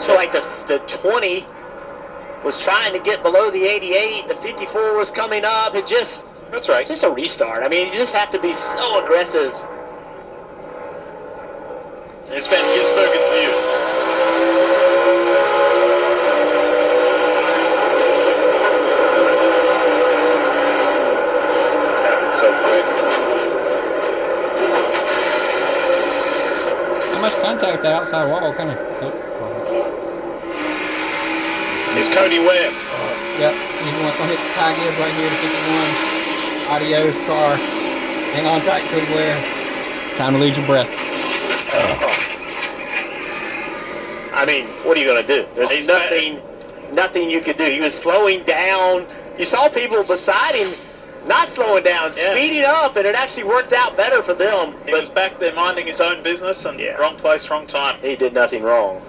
So like the 20 was trying to get below the 88. The 54 was coming up. That's right. Just a restart. I mean, you just have to be so aggressive. It's Van Gisbergen's view. It's happened so quick. How much contact that outside wall kind of. It's Cody Webb. Yep, he's the one that's going to hit the tie give right here to 51. Adios, car. Hang on tight, Cody Ware. Time to lose your breath. I mean, what are you going to do? There's nothing you could do. He was slowing down. You saw people beside him not slowing down, speeding up, and it actually worked out better for them. He was back there minding his own business, and wrong place, wrong time. He did nothing wrong.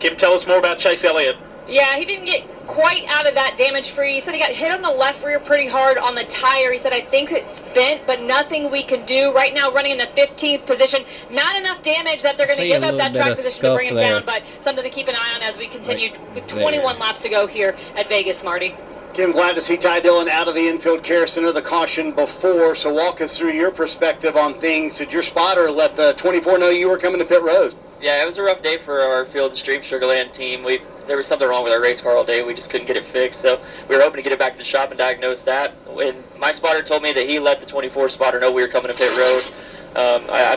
Kim, tell us more about Chase Elliott. Yeah, he didn't get quite out of that damage-free. He said he got hit on the left rear pretty hard on the tire. He said, I think it's bent, but nothing we can do. Right now, running in the 15th position. Not enough damage that they're going to give up that track position to bring him down, but something to keep an eye on as we continue with 21 laps to go here at Vegas, Marty. Kim, glad to see Ty Dillon out of the infield care center, the caution before. So walk us through your perspective on things. Did your spotter let the 24 know you were coming to pit road? Yeah, it was a rough day for our Field and Stream Sugarland team. There was something wrong with our race car all day. We just couldn't get it fixed. So we were hoping to get it back to the shop and diagnose that. When my spotter told me that he let the 24 spotter know we were coming to pit road,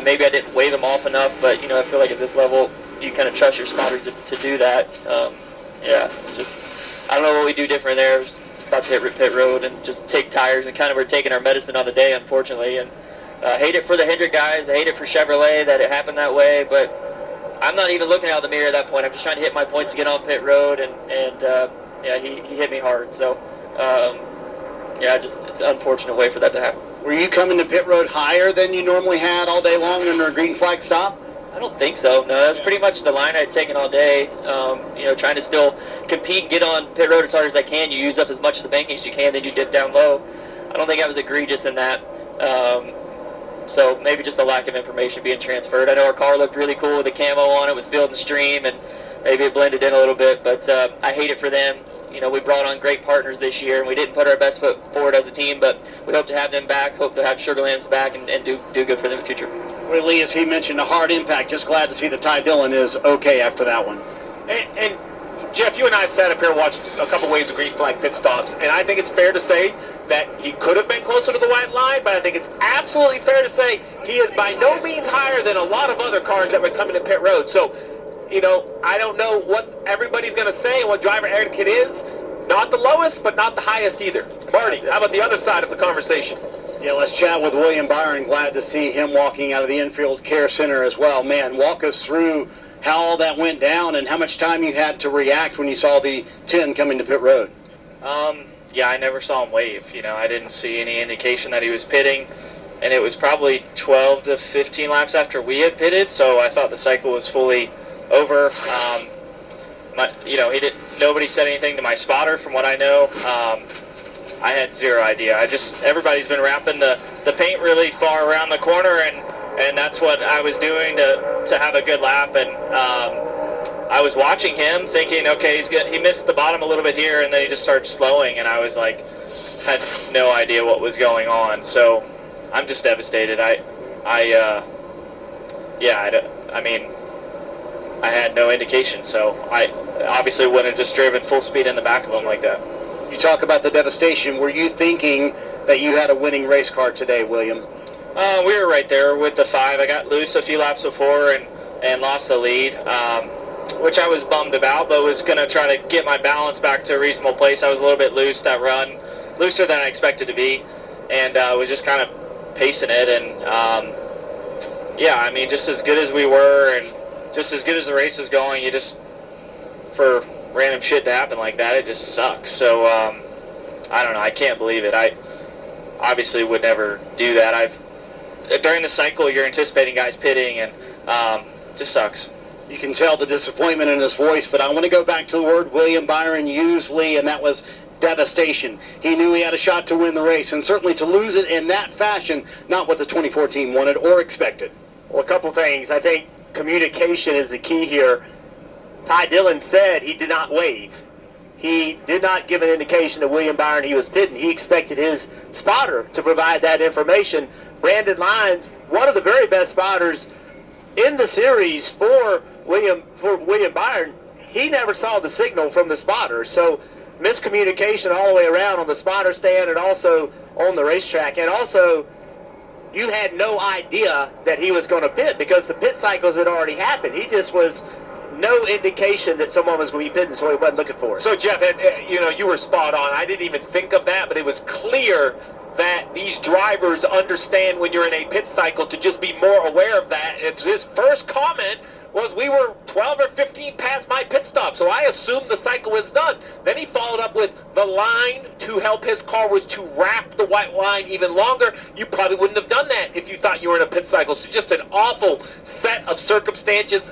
maybe I didn't wave him off enough, but I feel like at this level you kind of trust your spotter to do that. I don't know what we do different there. We're about to hit pit road and just take tires, and kind of we're taking our medicine on the day, unfortunately. And I hate it for the Hendrick guys. I hate it for Chevrolet that it happened that way, but I'm not even looking out the mirror at that point. I'm just trying to hit my points to get on pit road, and he hit me hard. So, it's an unfortunate way for that to happen. Were you coming to pit road higher than you normally had all day long under a green flag stop? I don't think so. No, that's pretty much the line I had taken all day. Trying to still compete and get on pit road as hard as I can. You use up as much of the banking as you can, then you dip down low. I don't think I was egregious in that. So maybe just a lack of information being transferred. I know our car looked really cool with the camo on it with Field and Stream, and maybe it blended in a little bit, but I hate it for them. We brought on great partners this year, and we didn't put our best foot forward as a team, but we hope to have them back, hope to have Sugarlands back, and do good for them in the future. Well, Lee, as he mentioned, a hard impact. Just glad to see that Ty Dillon is okay after that one. And Jeff, you and I have sat up here and watched a couple waves of green flag pit stops, and I think it's fair to say that he could have been closer to the white line, but I think it's absolutely fair to say he is by no means higher than a lot of other cars that were coming to pit road. So, I don't know what everybody's going to say and what driver etiquette is. Not the lowest, but not the highest either. Marty, how about the other side of the conversation? Yeah, let's chat with William Byron. Glad to see him walking out of the infield care center as well. Man, walk us through how all that went down and how much time you had to react when you saw the 10 coming to pit road. I never saw him wave. I didn't see any indication that he was pitting, and it was probably 12 to 15 laps after we had pitted, so I thought the cycle was fully over. Nobody said anything to my spotter from what I know. I had zero idea. Everybody's been wrapping the paint really far around the corner, and that's what I was doing to have a good lap. And I was watching him thinking, okay, he missed the bottom a little bit here, and then he just started slowing, and I was like, had no idea what was going on. So I'm just devastated. I had no indication, so I obviously wouldn't have just driven full speed in the back of him like that. You talk about the devastation. Were you thinking that you had a winning race car today, William? We were right there with the 5. I got loose a few laps before and lost the lead, which I was bummed about, but was going to try to get my balance back to a reasonable place. I was a little bit loose that run, looser than I expected to be, and was just kind of pacing it. And, just as good as we were and just as good as the race was going, for random shit to happen like that, it just sucks. So, I don't know. I can't believe it. I obviously would never do that. During the cycle, you're anticipating guys pitting, and just sucks. You can tell the disappointment in his voice, but I want to go back to the word William Byron used, Lee, and that was devastation. He knew he had a shot to win the race, and certainly to lose it in that fashion, not what the 24 team wanted or expected. Well, a couple things. I think communication is the key here. Ty Dillon said he did not wave. He did not give an indication to William Byron he was pitting. He expected his spotter to provide that information. Brandon Lyons, one of the very best spotters in the series for William Byron, he never saw the signal from the spotter. So miscommunication all the way around on the spotter stand and also on the racetrack. And also, you had no idea that he was going to pit because the pit cycles had already happened. He just was no indication that someone was going to be pitting, so he wasn't looking for it. So, Jeff, you were spot on. I didn't even think of that, but it was clear that these drivers understand when you're in a pit cycle to just be more aware of that. It's his first comment was we were 12 or 15 past my pit stop, so I assumed the cycle was done. Then he followed up with the line to help his car was to wrap the white line even longer. You probably wouldn't have done that if you thought you were in a pit cycle. So just an awful set of circumstances